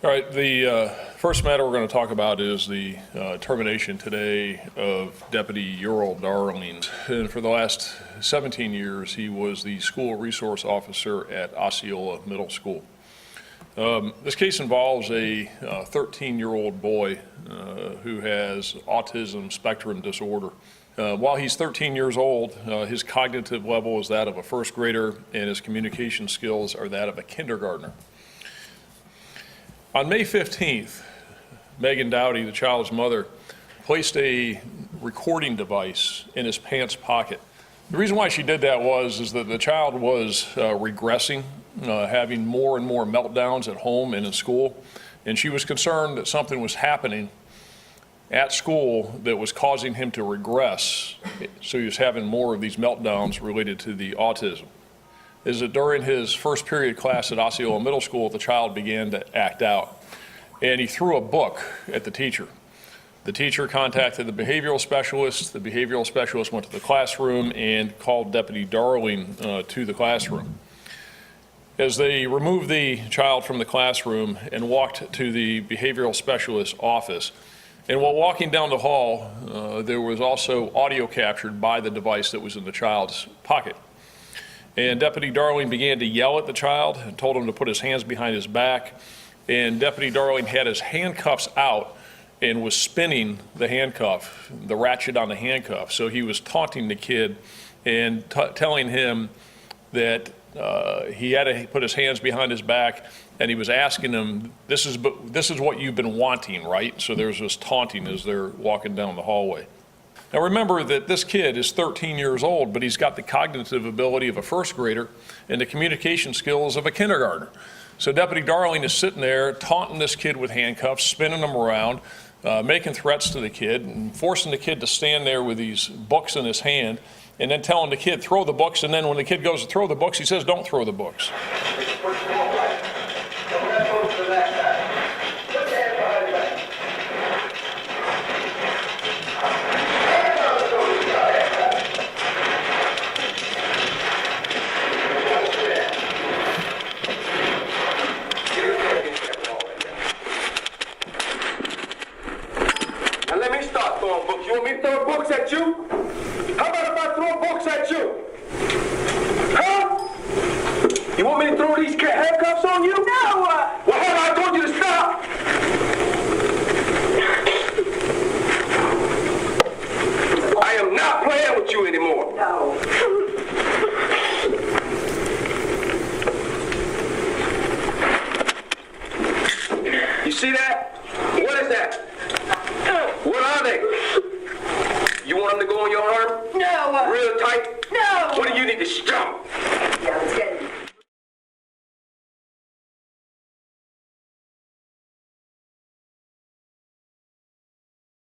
All right, the first matter we're going to talk about is the termination today of Deputy Ural Darling. And for the last 17 years, he was the school resource officer at Osceola Middle School. This case involves a 13-year-old boy who has autism spectrum disorder. While he's 13 years old, his cognitive level is that of a first grader, and his communication skills are that of a kindergartner. On May 15th, Megan Dowdy, the child's mother, placed a recording device in his pants pocket. The reason why she did that is that the child was regressing, having more and more meltdowns at home and in school, and she was concerned that something was happening at school that was causing him to regress, so he was having more of these meltdowns related to the autism. Is that during his first period class at Osceola Middle School, the child began to act out, and he threw a book at the teacher. The teacher contacted the behavioral specialist. The behavioral specialist went to the classroom and called Deputy Darling to the classroom. As they removed the child from the classroom and walked to the behavioral specialist's office, and while walking down the hall, there was also audio captured by the device that was in the child's pocket. And Deputy Darling began to yell at the child and told him to put his hands behind his back. And Deputy Darling had his handcuffs out and was spinning the handcuff, the ratchet on the handcuff. So he was taunting the kid and telling him that he had to put his hands behind his back, and he was asking him, this is what you've been wanting, right? So there's this taunting as they're walking down the hallway. Now remember that this kid is 13 years old, but he's got the cognitive ability of a first grader and the communication skills of a kindergartner. So Deputy Darling is sitting there taunting this kid with handcuffs, spinning him around, making threats to the kid, and forcing the kid to stand there with these books in his hand, and then telling the kid, throw the books, and then when the kid goes to throw the books, he says, don't throw the books. You want me to throw books at you? How about if I throw books at you? Huh? You want me to throw these handcuffs on you? No! Well, hold on, I told you to stop! I am not playing with you anymore. No. You see that? What is that? What are they? You want them to go on your arm? No. Real tight? No. What do you need to stop?